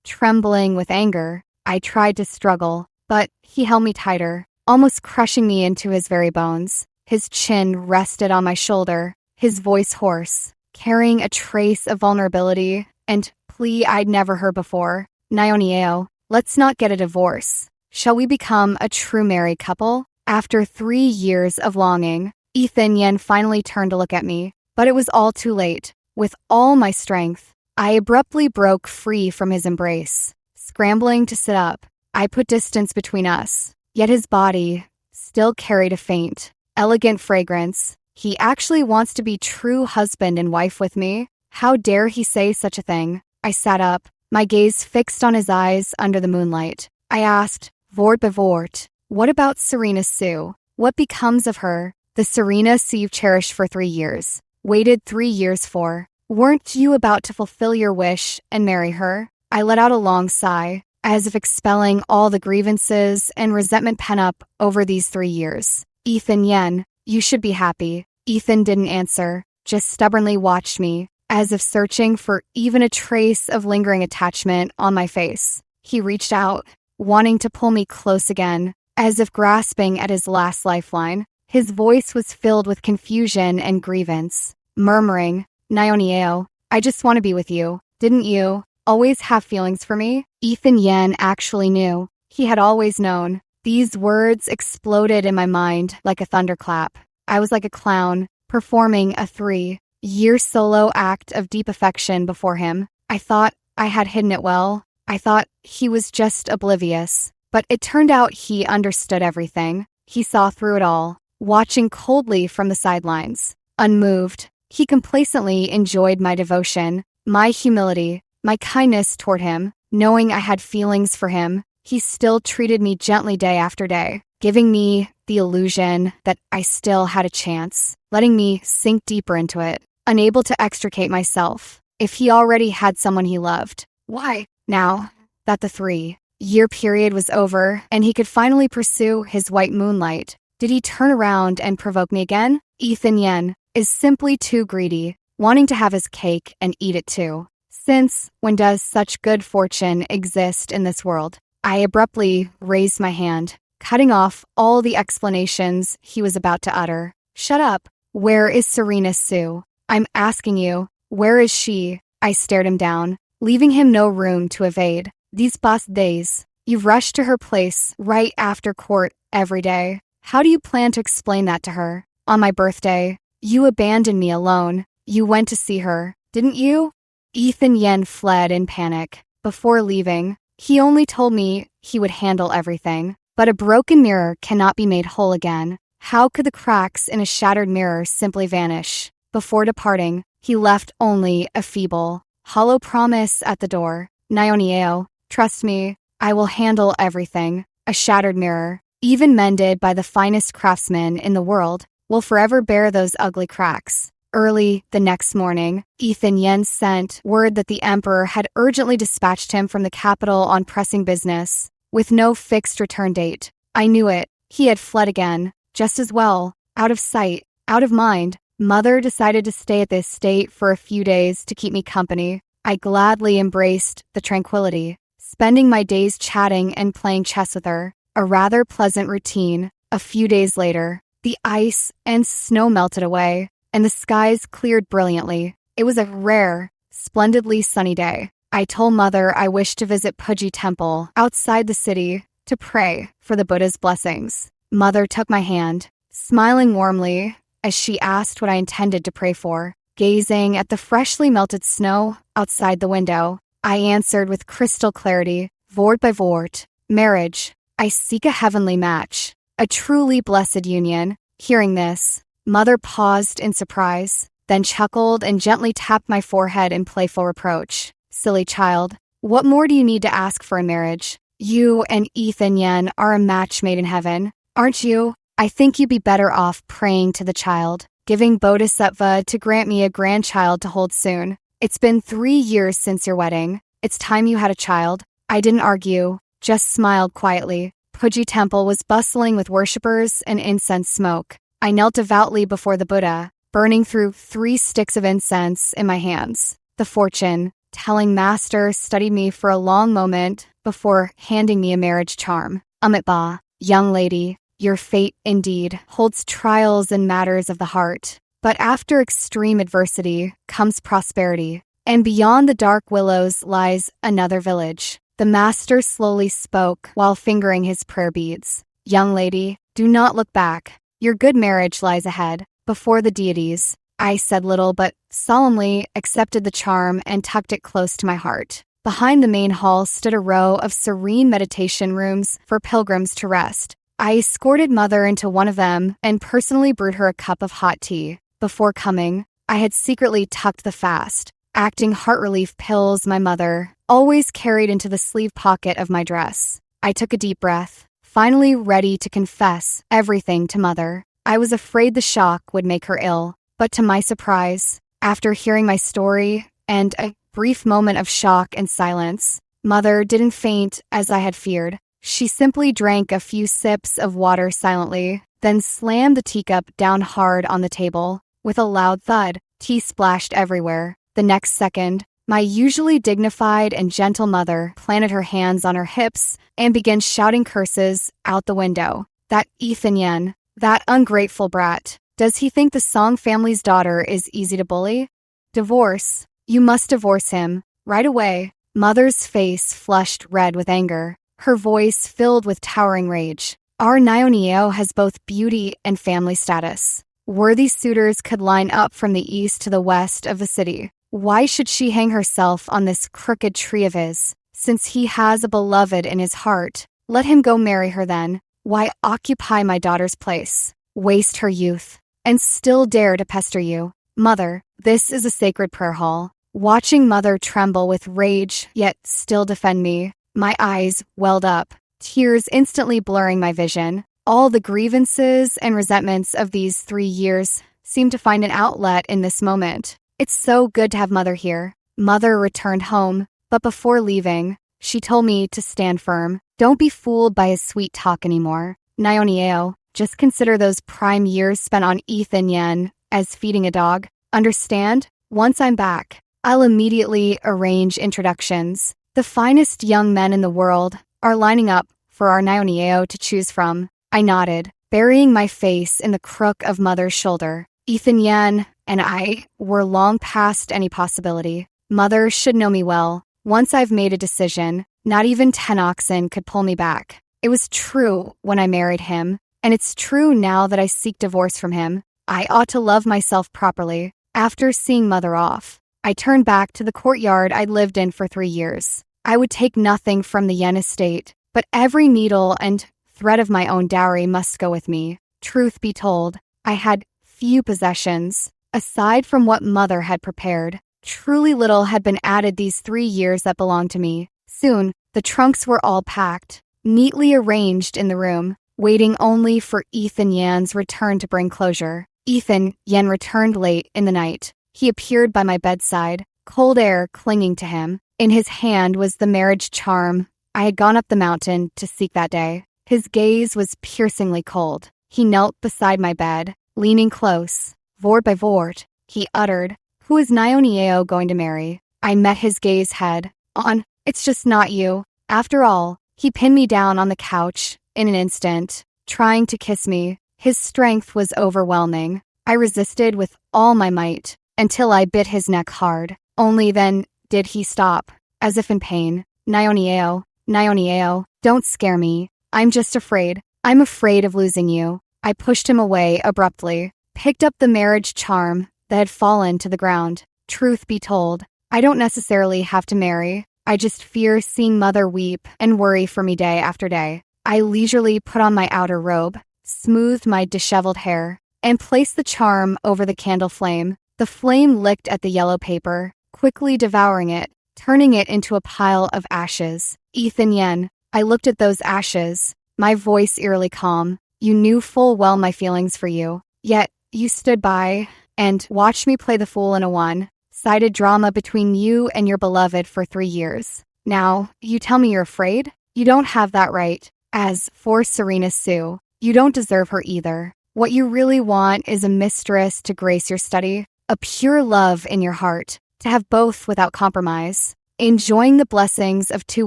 Trembling with anger, I tried to struggle, but he held me tighter, almost crushing me into his very bones. His chin rested on my shoulder, his voice hoarse, carrying a trace of vulnerability and plea I'd never heard before. "Naionieo, let's not get a divorce. Shall we become a true married couple?" After 3 years of longing, Ethan Yen finally turned to look at me, but it was all too late. With all my strength, I abruptly broke free from his embrace. Scrambling to sit up, I put distance between us, yet his body still carried a faint, elegant fragrance. He actually wants to be true husband and wife with me. How dare he say such a thing? I sat up, my gaze fixed on his eyes under the moonlight. I asked, "Vort bevort, what about Serena Sue?" What becomes of her? The Serena you've cherished for 3 years. Waited 3 years for. Weren't you about to fulfill your wish and marry her? I let out a long sigh, as if expelling all the grievances and resentment pent up over these 3 years. Ethan Yen, you should be happy. Ethan didn't answer, just stubbornly watched me, as if searching for even a trace of lingering attachment on my face. He reached out, wanting to pull me close again, as if grasping at his last lifeline. His voice was filled with confusion and grievance, murmuring, Naionieo, I just want to be with you. Didn't you always have feelings for me? Ethan Yen actually knew. He had always known. These words exploded in my mind like a thunderclap. I was like a clown, performing a 3-year solo act of deep affection before him. I thought I had hidden it well. I thought he was just oblivious. But it turned out he understood everything. He saw through it all, watching coldly from the sidelines. Unmoved, he complacently enjoyed my devotion, my humility, my kindness toward him. Knowing I had feelings for him, he still treated me gently day after day, giving me the illusion that I still had a chance, letting me sink deeper into it, unable to extricate myself. If he already had someone he loved, why, now that the 3-year period was over and he could finally pursue his white moonlight, did he turn around and provoke me again? Ethan Yen is simply too greedy, wanting to have his cake and eat it too. Since when does such good fortune exist in this world? I abruptly raised my hand, cutting off all the explanations he was about to utter. Shut up. Where is Serena Sue? I'm asking you, where is she? I stared him down, leaving him no room to evade. These past days, you've rushed to her place right after court every day. How do you plan to explain that to her? On my birthday, you abandoned me alone. You went to see her, didn't you? Ethan Yen fled in panic. Before leaving, he only told me he would handle everything. But a broken mirror cannot be made whole again. How could the cracks in a shattered mirror simply vanish? Before departing, he left only a feeble, hollow promise at the door. Naionieo, trust me, I will handle everything. A shattered mirror, even mended by the finest craftsman in the world, will forever bear those ugly cracks. Early the next morning, Ethan Yen sent word that the emperor had urgently dispatched him from the capital on pressing business, with no fixed return date. I knew it. He had fled again, just as well, out of sight, out of mind. Mother decided to stay at the estate for a few days to keep me company. I gladly embraced the tranquility, spending my days chatting and playing chess with her, a rather pleasant routine. A few days later, the ice and snow melted away, and the skies cleared brilliantly. It was a rare, splendidly sunny day. I told Mother I wished to visit Puji Temple outside the city to pray for the Buddha's blessings. Mother took my hand, smiling warmly as she asked what I intended to pray for. Gazing at the freshly melted snow outside the window, I answered with crystal clarity, Vort by Vort, marriage. I seek a heavenly match, a truly blessed union. Hearing this, Mother paused in surprise, then chuckled and gently tapped my forehead in playful reproach. Silly child, what more do you need to ask for in marriage? You and Ethan Yen are a match made in heaven, aren't you? I think you'd be better off praying to the child, giving Bodhisattva to grant me a grandchild to hold soon. It's been 3 years since your wedding. It's time you had a child. I didn't argue, just smiled quietly. Puji Temple was bustling with worshippers and incense smoke. I knelt devoutly before the Buddha, burning through 3 sticks of incense in my hands. The fortune-telling master studied me for a long moment before handing me a marriage charm. Amitabha, young lady, your fate indeed holds trials and matters of the heart. But after extreme adversity comes prosperity, and beyond the dark willows lies another village. The master slowly spoke while fingering his prayer beads. Young lady, do not look back. Your good marriage lies ahead. Before the deities, I said little but solemnly accepted the charm and tucked it close to my heart. Behind the main hall stood a row of serene meditation rooms for pilgrims to rest. I escorted Mother into one of them and personally brewed her a cup of hot tea. Before coming, I had secretly tucked the fast, acting heart relief pills my mother always carried into the sleeve pocket of my dress. I took a deep breath, finally ready to confess everything to Mother. I was afraid the shock would make her ill, but to my surprise, after hearing my story and a brief moment of shock and silence, Mother didn't faint as I had feared. She simply drank a few sips of water silently, then slammed the teacup down hard on the table. With a loud thud, tea splashed everywhere. The next second, my usually dignified and gentle mother planted her hands on her hips and began shouting curses out the window. That Ethan Yen, that ungrateful brat. Does he think the Song family's daughter is easy to bully? Divorce. You must divorce him. Right away. Mother's face flushed red with anger, her voice filled with towering rage. Our Nyeoneo has both beauty and family status. Worthy suitors could line up from the east to the west of the city. Why should she hang herself on this crooked tree of his? Since he has a beloved in his heart, let him go marry her then. Why occupy my daughter's place, waste her youth, and still dare to pester you? Mother, this is a sacred prayer hall. Watching Mother tremble with rage, yet still defend me, my eyes welled up, tears instantly blurring my vision. All the grievances and resentments of these 3 years seemed to find an outlet in this moment. It's so good to have Mother here. Mother returned home, but before leaving, she told me to stand firm. Don't be fooled by his sweet talk anymore. Nyeoneo, just consider those prime years spent on Ethan Yen as feeding a dog. Understand? Once I'm back, I'll immediately arrange introductions. The finest young men in the world are lining up for our Nyeoneo to choose from. I nodded, burying my face in the crook of Mother's shoulder. Ethan Yen and I were long past any possibility. Mother should know me well. Once I've made a decision, not even 10 oxen could pull me back. It was true when I married him, and it's true now that I seek divorce from him. I ought to love myself properly. After seeing Mother off, I turned back to the courtyard I'd lived in for 3 years. I would take nothing from the Yen estate, but every needle and thread of my own dowry must go with me. Truth be told, I had few possessions, aside from what Mother had prepared. Truly little had been added these 3 years that belonged to me. Soon, the trunks were all packed, neatly arranged in the room, waiting only for Ethan Yan's return to bring closure. Ethan Yan returned late in the night. He appeared by my bedside, cold air clinging to him. In his hand was the marriage charm I had gone up the mountain to seek that day. His gaze was piercingly cold. He knelt beside my bed, leaning close. Word by word, he uttered, "Who is Nyeoneo going to marry?" I met his gaze head on. It's just not you. After all, he pinned me down on the couch in an instant, trying to kiss me. His strength was overwhelming. I resisted with all my might until I bit his neck hard. Only then did he stop, as if in pain. Nyeoneo, Nyeoneo, don't scare me. I'm just afraid. I'm afraid of losing you. I pushed him away abruptly, picked up the marriage charm that had fallen to the ground. Truth be told, I don't necessarily have to marry. I just fear seeing Mother weep and worry for me day after day. I leisurely put on my outer robe, smoothed my disheveled hair, and placed the charm over the candle flame. The flame licked at the yellow paper, quickly devouring it, turning it into a pile of ashes. Ethan Yen, I looked at those ashes, my voice eerily calm. You knew full well my feelings for you. Yet, you stood by and watched me play the fool in a one-sided drama between you and your beloved for 3 years. Now, you tell me you're afraid? You don't have that right. As for Serena Sue, you don't deserve her either. What you really want is a mistress to grace your study, a pure love in your heart, to have both without compromise, enjoying the blessings of 2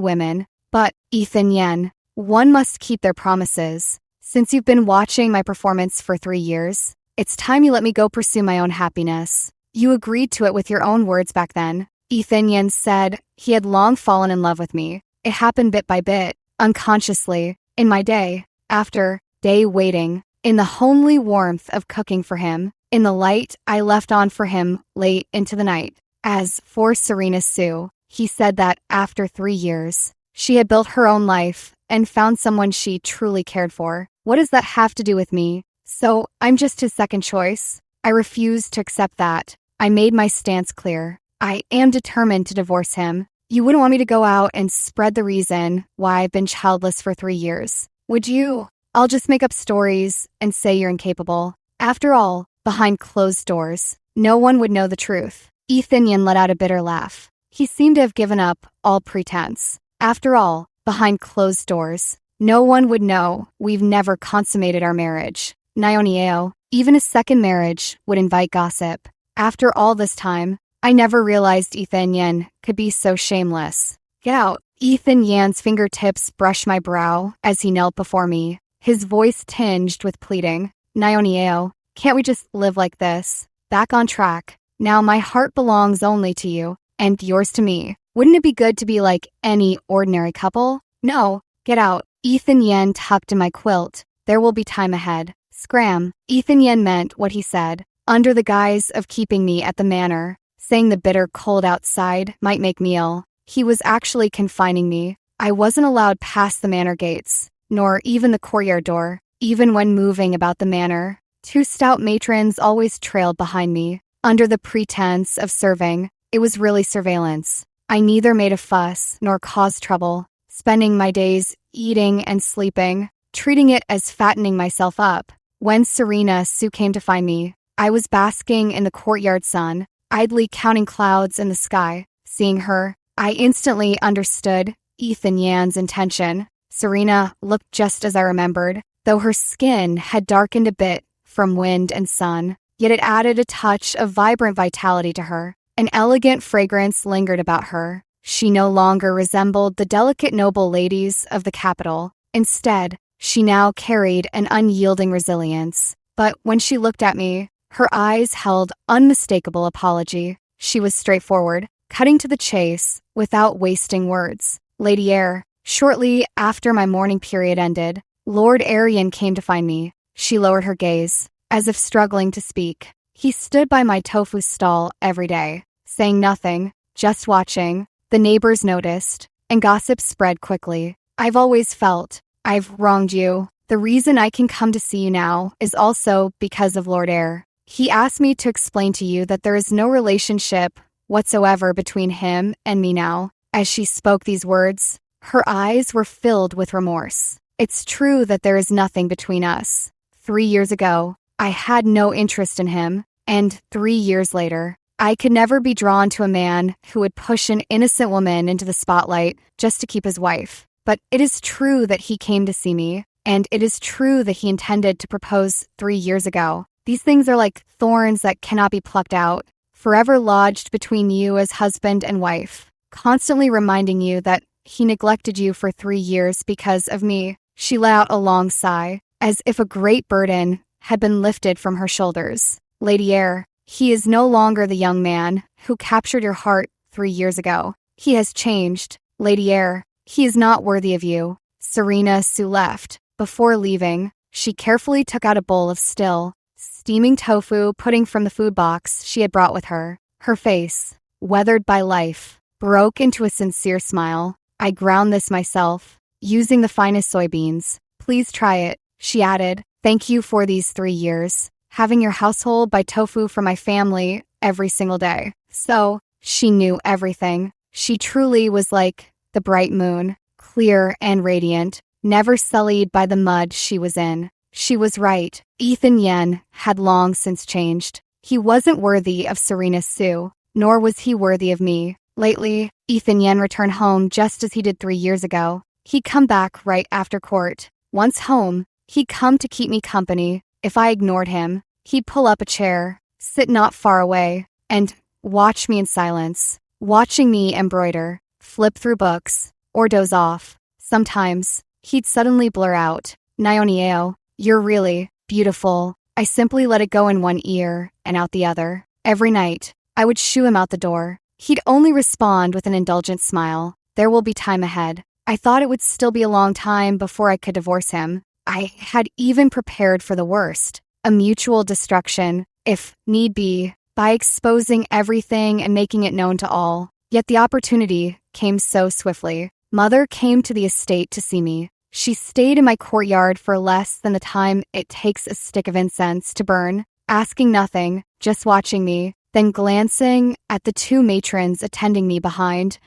women. But, Ethan Yen, one must keep their promises. Since you've been watching my performance for 3 years, it's time you let me go pursue my own happiness. You agreed to it with your own words back then. Ethan Yen said he had long fallen in love with me. It happened bit by bit, unconsciously, in my day, after day waiting, in the homely warmth of cooking for him, in the light I left on for him late into the night. As for Serena Sue, he said that after 3 years, she had built her own life and found someone she truly cared for. What does that have to do with me? So, I'm just his second choice. I refused to accept that. I made my stance clear. I am determined to divorce him. You wouldn't want me to go out and spread the reason why I've been childless for 3 years. Would you? I'll just make up stories and say you're incapable. After all, behind closed doors, no one would know the truth. Ethan Yin let out a bitter laugh. He seemed to have given up all pretense. After all, behind closed doors, no one would know we've never consummated our marriage. Nyeonieo, even a second marriage would invite gossip. After all this time, I never realized Ethan Yin could be so shameless. Get out. Ethan Yan's fingertips brushed my brow as he knelt before me, his voice tinged with pleading. Nyeonieo, can't we just live like this? Back on track. Now my heart belongs only to you, and yours to me. Wouldn't it be good to be like any ordinary couple? No, get out. Ethan Yen tucked in my quilt. There will be time ahead. Scram. Ethan Yen meant what he said, under the guise of keeping me at the manor, saying the bitter cold outside might make me ill. He was actually confining me. I wasn't allowed past the manor gates, nor even the courtyard door, even when moving about the manor. Two stout matrons always trailed behind me. Under the pretense of serving, it was really surveillance. I neither made a fuss nor caused trouble, spending my days eating and sleeping, treating it as fattening myself up. When Serena Sue came to find me, I was basking in the courtyard sun, idly counting clouds in the sky. Seeing her, I instantly understood Ethan Yan's intention. Serena looked just as I remembered, though her skin had darkened a bit from wind and sun, yet it added a touch of vibrant vitality to her. An elegant fragrance lingered about her. She no longer resembled the delicate noble ladies of the capital. Instead, she now carried an unyielding resilience. But when she looked at me, her eyes held unmistakable apology. She was straightforward, cutting to the chase without wasting words. Lady Eyre, shortly after my mourning period ended, Lord Arian came to find me. She lowered her gaze, as if struggling to speak. He stood by my tofu stall every day, saying nothing, just watching. The neighbors noticed, and gossip spread quickly. I've always felt I've wronged you. The reason I can come to see you now is also because of Lord Eyre. He asked me to explain to you that there is no relationship whatsoever between him and me now. As she spoke these words, her eyes were filled with remorse. It's true that there is nothing between us. 3 years ago, I had no interest in him, and 3 years later, I could never be drawn to a man who would push an innocent woman into the spotlight just to keep his wife. But it is true that he came to see me, and it is true that he intended to propose 3 years ago. These things are like thorns that cannot be plucked out, forever lodged between you as husband and wife, constantly reminding you that he neglected you for 3 years because of me. She let out a long sigh, as if a great burden had been lifted from her shoulders. Lady Eyre, he is no longer the young man who captured your heart 3 years ago. He has changed. Lady Eyre, he is not worthy of you. Serena Sue left. Before leaving, she carefully took out a bowl of still, steaming tofu pudding from the food box she had brought with her. Her face, weathered by life, broke into a sincere smile. I ground this myself, using the finest soybeans. Please try it, she added. Thank you for these 3 years. Having your household buy tofu for my family every single day. So, she knew everything. She truly was like the bright moon, clear and radiant, never sullied by the mud she was in. She was right. Ethan Yen had long since changed. He wasn't worthy of Serena Sue, nor was he worthy of me. Lately, Ethan Yen returned home just as he did 3 years ago. He'd come back right after court. Once home, he'd come to keep me company. If I ignored him, he'd pull up a chair, sit not far away, and watch me in silence, watching me embroider, flip through books, or doze off. Sometimes, he'd suddenly blur out, "Nyeonieo, you're really beautiful." I simply let it go in one ear and out the other. Every night, I would shoo him out the door. He'd only respond with an indulgent smile. There will be time ahead. I thought it would still be a long time before I could divorce him. I had even prepared for the worst, a mutual destruction, if need be, by exposing everything and making it known to all. Yet the opportunity came so swiftly. Mother came to the estate to see me. She stayed in my courtyard for less than the time it takes a stick of incense to burn, asking nothing, just watching me, then glancing at the 2 matrons attending me behind,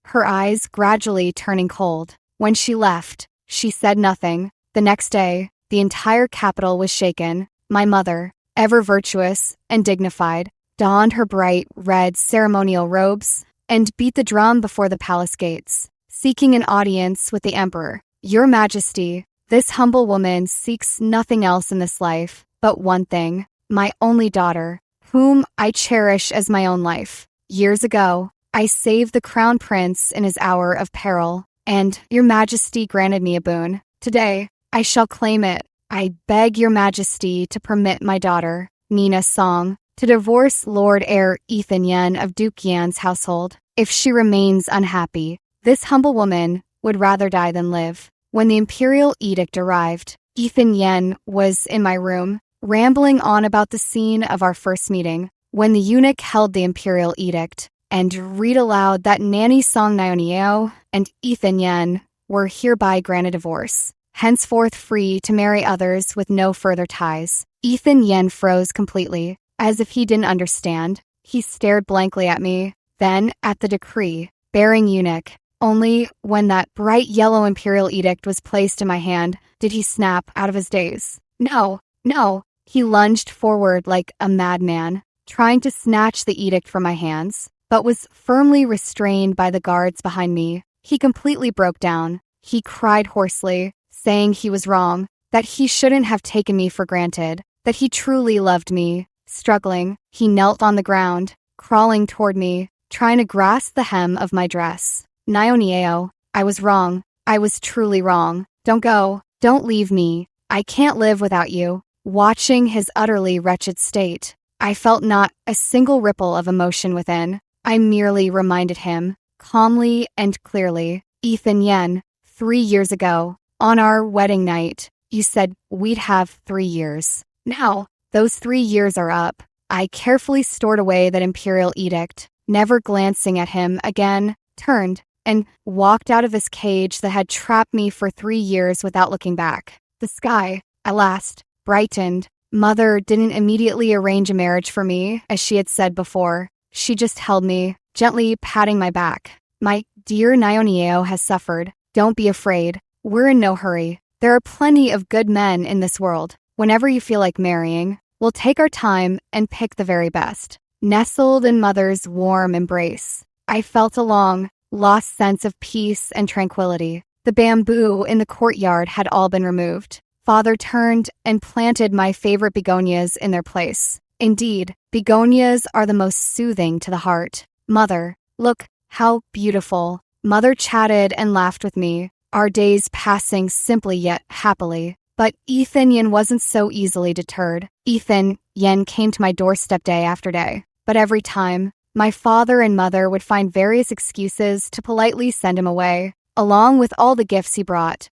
her eyes gradually turning cold. When she left, she said nothing. The next day, the entire capital was shaken. My mother, ever virtuous and dignified, donned her bright red ceremonial robes and beat the drum before the palace gates, seeking an audience with the emperor. Your Majesty, this humble woman seeks nothing else in this life but one thing, my only daughter, whom I cherish as my own life. Years ago, I saved the crown prince in his hour of peril, and your Majesty granted me a boon. Today, I shall claim it. I beg your Majesty to permit my daughter, Nina Song, to divorce Lord Heir Ethan Yen of Duke Yan's household. If she remains unhappy, this humble woman would rather die than live. When the imperial edict arrived, Ethan Yen was in my room, rambling on about the scene of our first meeting, when the eunuch held the imperial edict, and read aloud that Nanny Song Naonieo and Ethan Yen were hereby granted divorce, henceforth free to marry others with no further ties. Ethan Yen froze completely, as if he didn't understand. He stared blankly at me, then at the decree, bearing eunuch. Only when that bright yellow imperial edict was placed in my hand did he snap out of his daze. No, no, he lunged forward like a madman, trying to snatch the edict from my hands, but was firmly restrained by the guards behind me. He completely broke down. He cried hoarsely, saying he was wrong, that he shouldn't have taken me for granted, that he truly loved me. Struggling, he knelt on the ground, crawling toward me, trying to grasp the hem of my dress. Naonieo, I was wrong. I was truly wrong. Don't go. Don't leave me. I can't live without you. Watching his utterly wretched state, I felt not a single ripple of emotion within. I merely reminded him, calmly and clearly, Ethan Yen, 3 years ago, on our wedding night, you said we'd have 3 years. Now, those 3 years are up. I carefully stored away that imperial edict, never glancing at him again, turned, and walked out of this cage that had trapped me for 3 years without looking back. The sky, at last, brightened. Mother didn't immediately arrange a marriage for me, as she had said before. She just held me, gently patting my back. My dear Naonieo has suffered. Don't be afraid. We're in no hurry. There are plenty of good men in this world. Whenever you feel like marrying, we'll take our time and pick the very best. Nestled in Mother's warm embrace, I felt a long, lost sense of peace and tranquility. The bamboo in the courtyard had all been removed. Father turned and planted my favorite begonias in their place. Indeed, begonias are the most soothing to the heart. Mother, look how beautiful. Mother chatted and laughed with me, our days passing simply yet happily. But Ethan Yen wasn't so easily deterred. Ethan Yen came to my doorstep day after day. But every time, my father and mother would find various excuses to politely send him away. Along with all the gifts he brought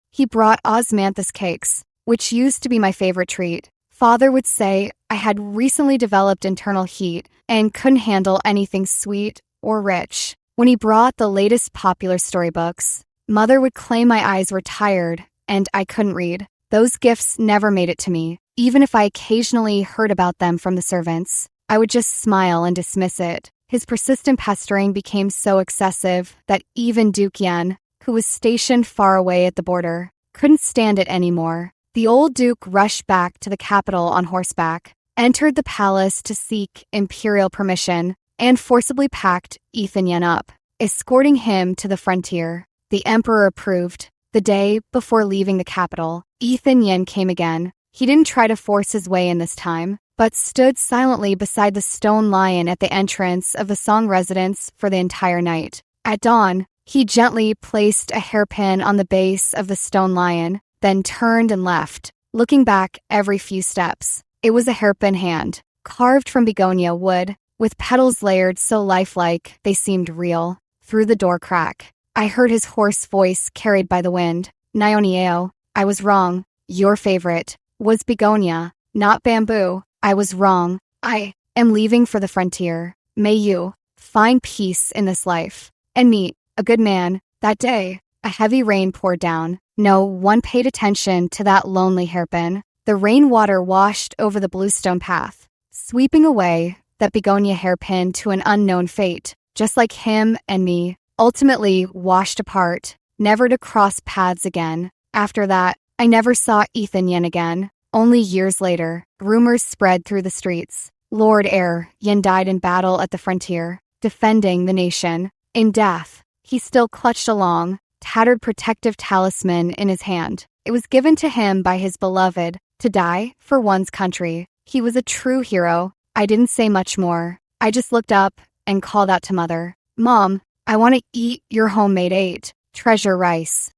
osmanthus cakes, which used to be my favorite treat. Father would say I had recently developed internal heat and couldn't handle anything sweet or rich. When he brought the latest popular storybooks, Mother would claim my eyes were tired and I couldn't read. Those gifts never made it to me. Even if I occasionally heard about them from the servants, I would just smile and dismiss it. His persistent pestering became so excessive that even Duke Yan, who was stationed far away at the border, couldn't stand it anymore. The old Duke rushed back to the capital on horseback, entered the palace to seek imperial permission, and forcibly packed Ethan Yen up, escorting him to the frontier. The emperor approved. The day before leaving the capital, Ethan Yen came again. He didn't try to force his way in this time, but stood silently beside the stone lion at the entrance of the Song residence for the entire night. At dawn, he gently placed a hairpin on the base of the stone lion, then turned and left, looking back every few steps. It was a hairpin hand, carved from begonia wood, with petals layered so lifelike they seemed real. Through the door crack, I heard his hoarse voice carried by the wind. Naonieo, I was wrong. Your favorite was begonia, not bamboo. I was wrong. I am leaving for the frontier. May you find peace in this life and meet a good man. That day, a heavy rain poured down. No one paid attention to that lonely hairpin. The rainwater washed over the bluestone path, sweeping away that begonia hairpin to an unknown fate, just like him and me, ultimately washed apart, never to cross paths again. After that, I never saw Ethan Yin again. Only years later, rumors spread through the streets. Lord Heir Yin died in battle at the frontier, defending the nation. In death, he still clutched a long, tattered protective talisman in his hand. It was given to him by his beloved to die for one's country. He was a true hero. I didn't say much more. I just looked up and called out to Mother. Mom, I want to eat your homemade treasure rice.